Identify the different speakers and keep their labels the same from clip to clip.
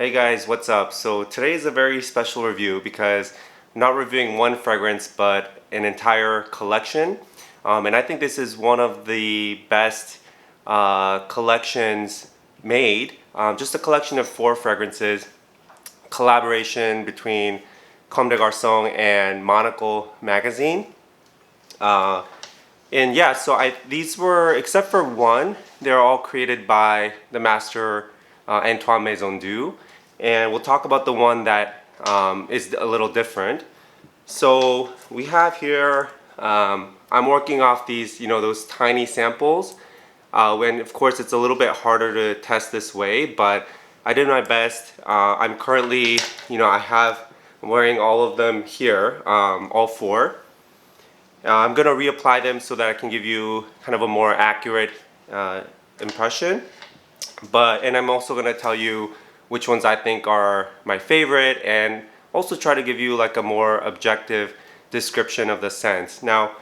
Speaker 1: Hey guys, what's up? So today is a very special review because I'm not reviewing one fragrance but an entire collection. And I think this is one of the best collections made. Just a collection of 4 fragrances, collaboration between Comme des Garçons and Monocle magazine. Uh, and yeah, so these were, except for one, they're all created by the master Antoine Maisondieu. And we'll talk about the one that is a little different. So we have here, I'm working off these, those tiny samples. When of course it's a little bit harder to test this way, but I did my best. I'm currently, I'm wearing all of them here, all 4. I'm gonna reapply them so that I can give you kind of a more accurate impression. And I'm also gonna tell you which ones I think are my favorite and also try to give you like a more objective description of the scents. Now,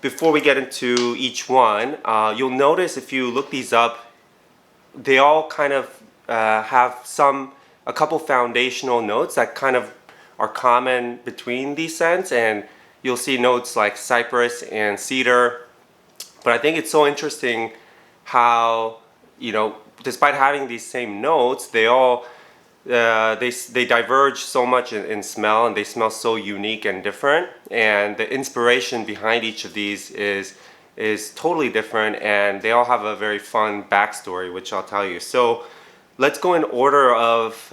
Speaker 1: before we get into each one, you'll notice if you look these up, they all kind of have a couple foundational notes that kind of are common between these scents, and you'll see notes like cypress and cedar. But I think it's so interesting how, despite having these same notes, they all they diverge so much in smell, and they smell so unique and different. And the inspiration behind each of these is totally different, and they all have a very fun backstory, which I'll tell you. So let's go in order of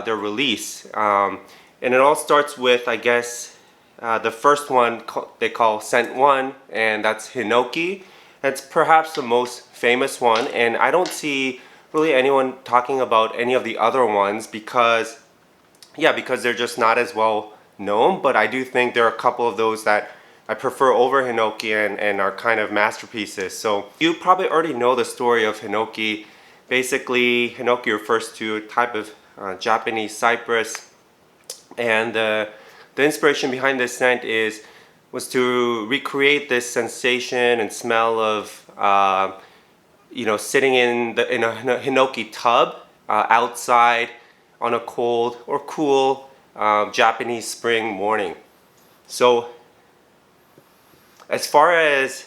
Speaker 1: their release, and it all starts with, I guess, the first one they call Scent 1, and that's Hinoki. It's perhaps the most famous one, and I don't see really anyone talking about any of the other ones because they're just not as well known. But I do think there are a couple of those that I prefer over Hinoki and are kind of masterpieces. So you probably already know the story of Hinoki. Basically, Hinoki refers to a type of Japanese cypress, and the inspiration behind this scent was to recreate this sensation and smell of sitting in a hinoki tub outside on a cold or cool Japanese spring morning. So as far as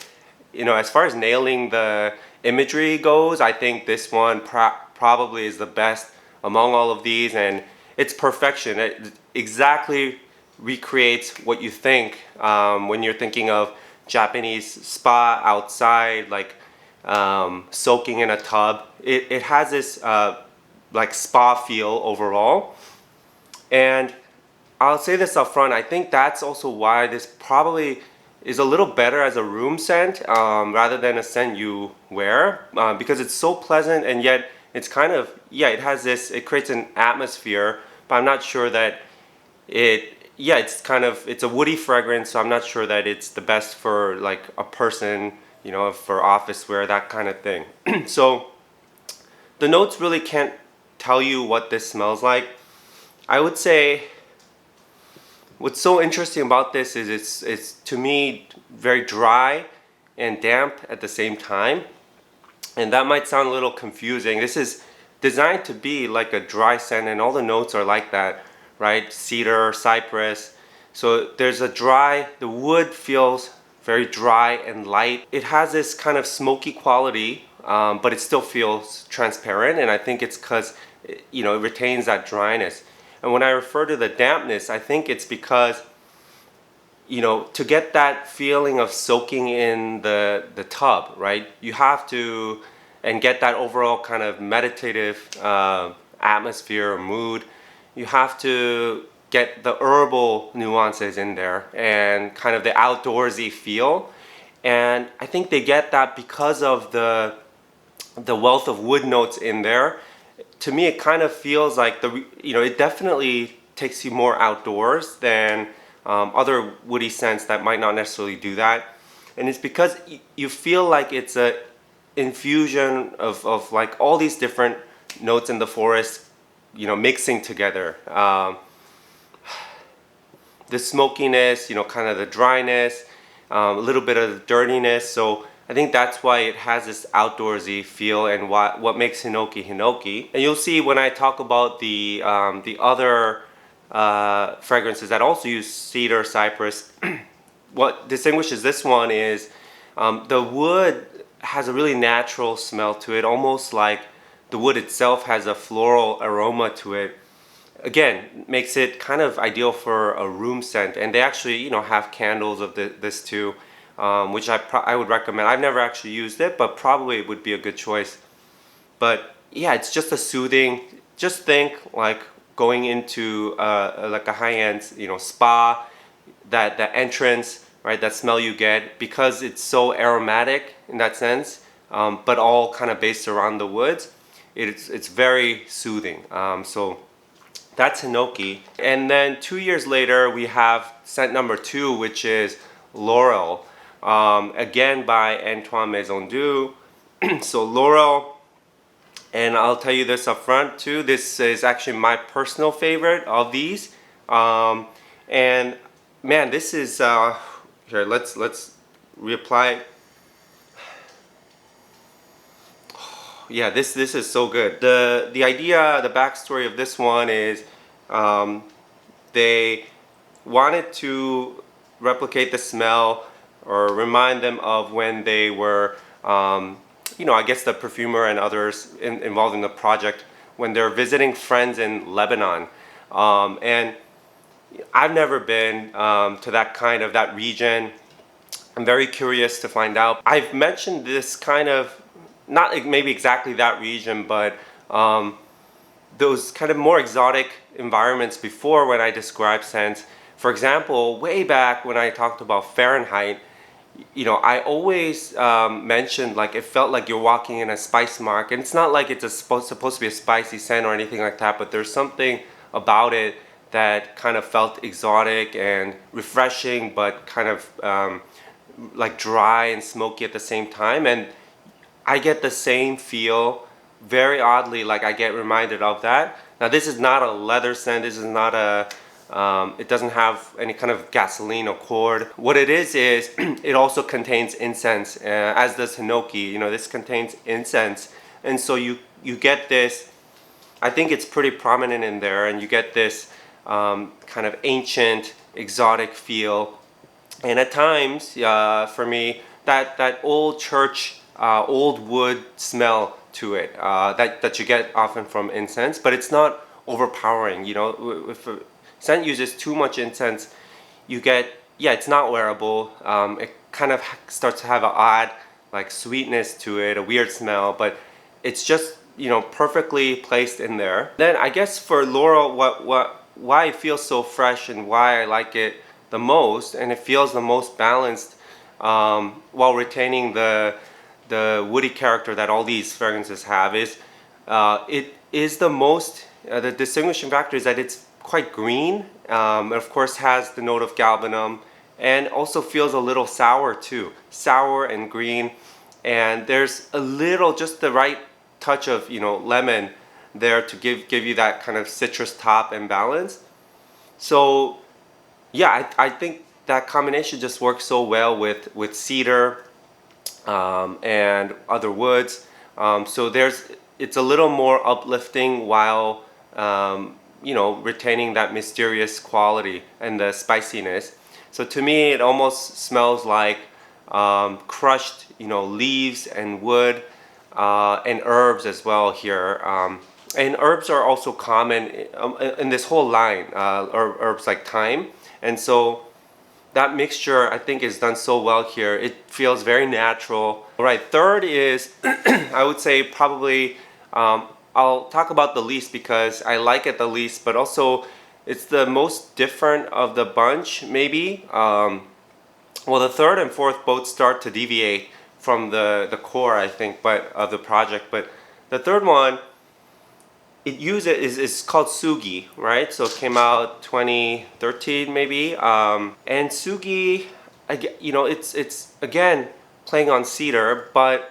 Speaker 1: nailing the imagery goes, I think this one probably is the best among all of these, and it's perfection. It exactly recreates what you think when you're thinking of Japanese spa outside, like soaking in a tub. It has this like spa feel overall, and I'll say this up front, I think that's also why this probably is a little better as a room scent rather than a scent you wear, because it's so pleasant, and yet it's kind of, it creates an atmosphere, but I'm not sure that it's a woody fragrance, so I'm not sure that it's the best for like a person, for office wear, that kind of thing. So the notes really can't tell you what this smells like. I would say what's so interesting about this is it's to me very dry and damp at the same time. And that might sound a little confusing. This is designed to be like a dry scent, and all the notes are like that, right? Cedar, cypress. So the wood feels very dry and light. It has this kind of smoky quality, but it still feels transparent, and I think it's because it retains that dryness. And when I refer to the dampness, I think it's because to get that feeling of soaking in the tub, right, you have to, and get that overall kind of meditative atmosphere or mood, you have to get the herbal nuances in there and kind of the outdoorsy feel. And I think they get that because of the wealth of wood notes in there. To me, it kind of feels like it definitely takes you more outdoors than other woody scents that might not necessarily do that. And it's because you feel like it's a infusion of like all these different notes in the forest, mixing together. The smokiness, kind of the dryness, a little bit of the dirtiness. So I think that's why it has this outdoorsy feel and what makes hinoki hinoki. And you'll see when I talk about the other fragrances that also use cedar, cypress, what distinguishes this one is the wood has a really natural smell to it, almost like the wood itself has a floral aroma to it. Again, makes it kind of ideal for a room scent. And they actually, you know, have candles of this too, which I would recommend. I've never actually used it, but probably it would be a good choice. But yeah, it's just a soothing. Just think like going into like a high-end, you know, spa. That entrance, right? That smell you get, because it's so aromatic in that sense, but all kind of based around the woods. It's very soothing. So that's hinoki. And then 2 years later, we have scent number 2, which is laurel. Again by Antoine Maisondieu. So laurel, and I'll tell you this up front too, this is actually my personal favorite of these. And man, this is here. Let's reapply. Yeah, this is so good. The idea, the backstory of this one is they wanted to replicate the smell or remind them of when they were, you know, I guess the perfumer and others involved in the project, when they're visiting friends in Lebanon. And I've never been to that region. I'm very curious to find out. I've mentioned this kind of, not maybe exactly that region, but those kind of more exotic environments before when I described scents. For example, way back when I talked about Fahrenheit, you know, I always mentioned like it felt like you're walking in a spice market. And it's not like it's supposed to be a spicy scent or anything like that, but there's something about it that kind of felt exotic and refreshing, but kind of like dry and smoky at the same time. And I get the same feel, very oddly, like I get reminded of that. Now this is not a leather scent, this is not a, it doesn't have any kind of gasoline or cord. What it is it also contains incense, as does hinoki. You know, this contains incense. And so you get this, I think it's pretty prominent in there, and you get this kind of ancient, exotic feel. And at times, for me, that old church, old wood smell to it that you get often from incense, but it's not overpowering. You know, if a scent uses too much incense, you get, yeah, it's not wearable. It kind of starts to have an odd like sweetness to it, a weird smell, but it's just, you know, perfectly placed in there. Then I guess for laurel, why it feels so fresh and why I like it the most, and it feels the most balanced while retaining the woody character that all these fragrances have, is it is the most, the distinguishing factor is that it's quite green. It of course has the note of galbanum, and also feels a little sour too, sour and green. And there's a little, just the right touch of, you know, lemon there to give you that kind of citrus top and balance. So yeah, I think that combination just works so well with cedar and other woods. So it's a little more uplifting while you know, retaining that mysterious quality and the spiciness. So to me, it almost smells like crushed, you know, leaves and wood and herbs as well here. And herbs are also common in this whole line, herbs like thyme. And so that mixture, I think, is done so well here. It feels very natural. All right, third is, I would say probably, I'll talk about the least because I like it the least, but also it's the most different of the bunch, maybe. Well, the third and fourth both start to deviate from the core, I think, but of the project. But the third one, is called Tsugi, right? So it came out 2013 maybe. And Tsugi, you know, it's again playing on cedar, but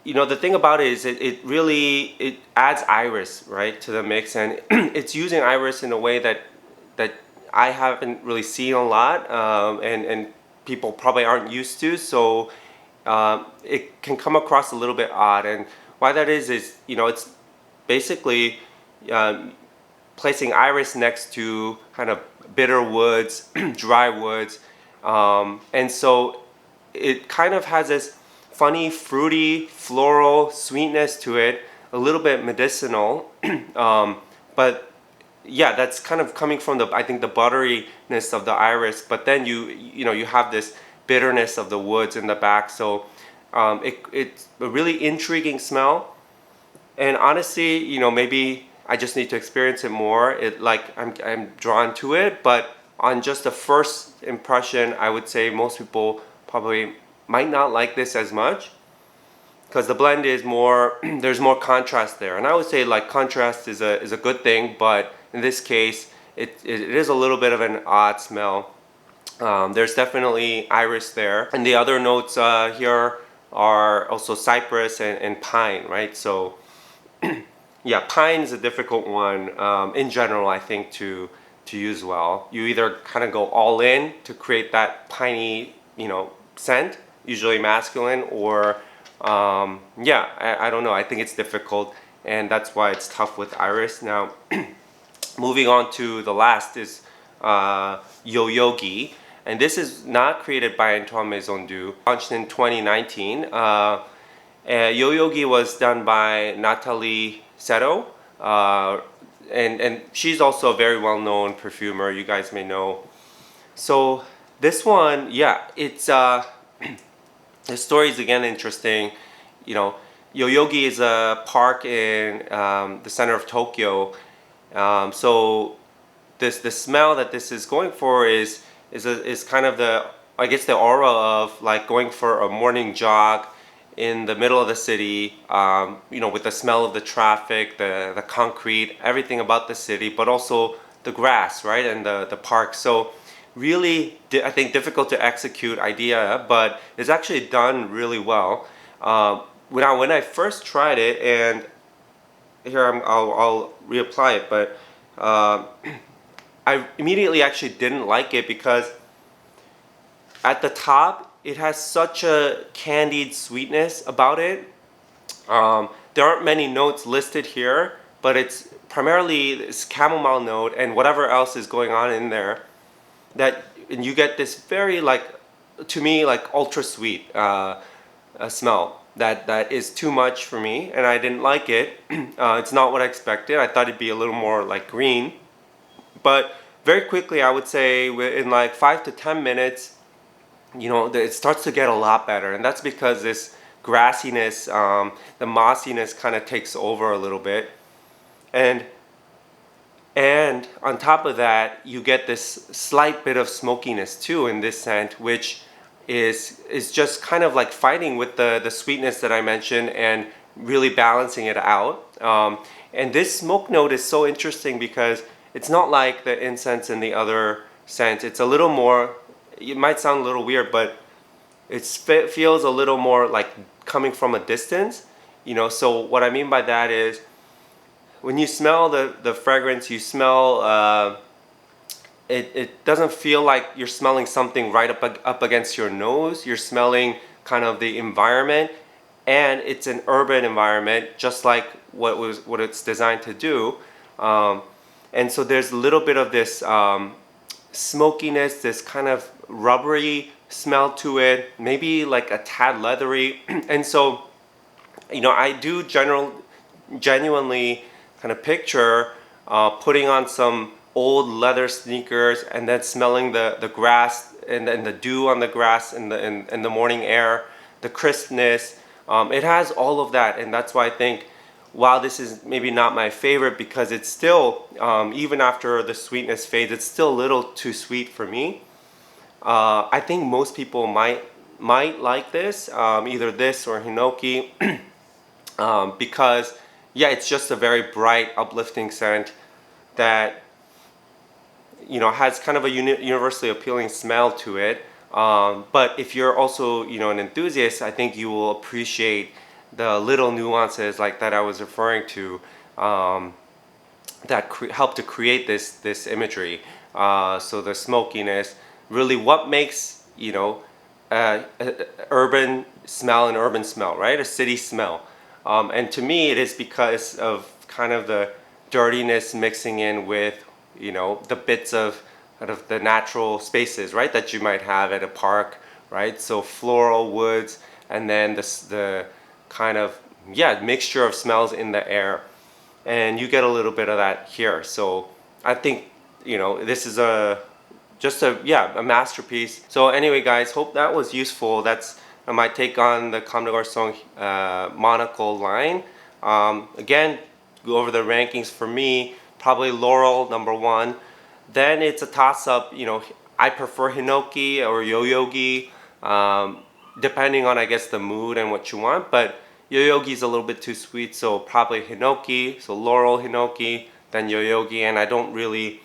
Speaker 1: you know, the thing about it is it really adds iris, right, to the mix, and it's using iris in a way that I haven't really seen a lot, and people probably aren't used to. So it can come across a little bit odd. And why that is it's basically placing iris next to kind of bitter woods, dry woods, and so it kind of has this funny, fruity, floral sweetness to it, a little bit medicinal, but yeah, that's kind of coming from the, I think, the butteriness of the iris. But then you have this bitterness of the woods in the back. So it's a really intriguing smell. And honestly, maybe I just need to experience it more. I'm drawn to it, but on just the first impression, I would say most people probably might not like this as much, because the blend is more there's more contrast there. And I would say like contrast is a good thing, but in this case it is a little bit of an odd smell. There's definitely iris there, and the other notes here are also cypress and pine, right? So yeah, pine is a difficult one in general, I think, to use well. You either kind of go all in to create that piney scent, usually masculine, or yeah, I don't know. I think it's difficult, and that's why it's tough with iris. Now, moving on to the last is Yoyogi, and this is not created by Antoine Maisondieu. Launched in 2019. Yoyogi was done by Nathalie Seto, and she's also a very well-known perfumer. You guys may know. So this one, yeah, it's the story is again interesting. Yoyogi is a park in the center of Tokyo. So the smell that this is going for is kind of the aura of like going for a morning jog in the middle of the city, with the smell of the traffic, the concrete, everything about the city, but also the grass, right, and the park. So really, I think, difficult to execute idea, but it's actually done really well. When I first tried it, and here I'll reapply it, but I immediately actually didn't like it because at the top it has such a candied sweetness about it. There aren't many notes listed here, but it's primarily this chamomile note and whatever else is going on in there. And you get this very, like, to me, like ultra sweet smell that is too much for me, and I didn't like it. It's not what I expected. I thought it'd be a little more like green, but very quickly, I would say in like 5 to 10 minutes, it starts to get a lot better. And that's because this grassiness, the mossiness kind of takes over a little bit. And on top of that, you get this slight bit of smokiness too in this scent, which is just kind of like fighting with the sweetness that I mentioned and really balancing it out. And this smoke note is so interesting because it's not like the incense in the other scents. It's a little more, it might sound a little weird, but it feels a little more like coming from a distance. So what I mean by that is, when you smell the fragrance, you smell, it doesn't feel like you're smelling something right up against your nose. You're smelling kind of the environment, and it's an urban environment, just like what it's designed to do. And so there's a little bit of this smokiness, this kind of rubbery smell to it, maybe like a tad leathery. And so, I do genuinely kind of picture putting on some old leather sneakers and then smelling the grass and then the dew on the grass in the morning air, the crispness. It has all of that, and that's why I think, while this is maybe not my favorite, because it's still, even after the sweetness fades, it's still a little too sweet for me. I think most people might like this, either this or hinoki, because yeah, it's just a very bright, uplifting scent that has kind of a universally appealing smell to it. But if you're also an enthusiast, I think you will appreciate the little nuances like that I was referring to, that help to create this imagery. So the smokiness, really what makes urban smell and urban smell, right? A city smell. And to me, it is because of kind of the dirtiness mixing in with, you know, the bits of kind of the natural spaces, right, that you might have at a park, right? So floral, woods, and then the kind of, yeah, mixture of smells in the air. And you get a little bit of that here. So I think, you know, this is a masterpiece. So anyway, guys, hope that was useful. That's my take on the Comme des Garçons Monocle line. Again, go over the rankings for me. Probably Laurel #1. Then it's a toss-up. You know, I prefer hinoki or yoyogi, depending on, I guess, the mood and what you want. But yoyogi is a little bit too sweet, so probably hinoki. So Laurel, hinoki, then yoyogi, and I don't really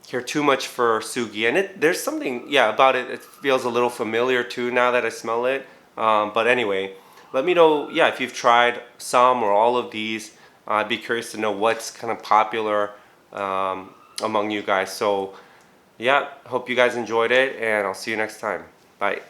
Speaker 1: care too much for Tsugi. And there's something, yeah, about it. It feels a little familiar too now that I smell it. But anyway, let me know, yeah, if you've tried some or all of these. I'd be curious to know what's kind of popular among you guys. So yeah, hope you guys enjoyed it, and I'll see you next time. Bye.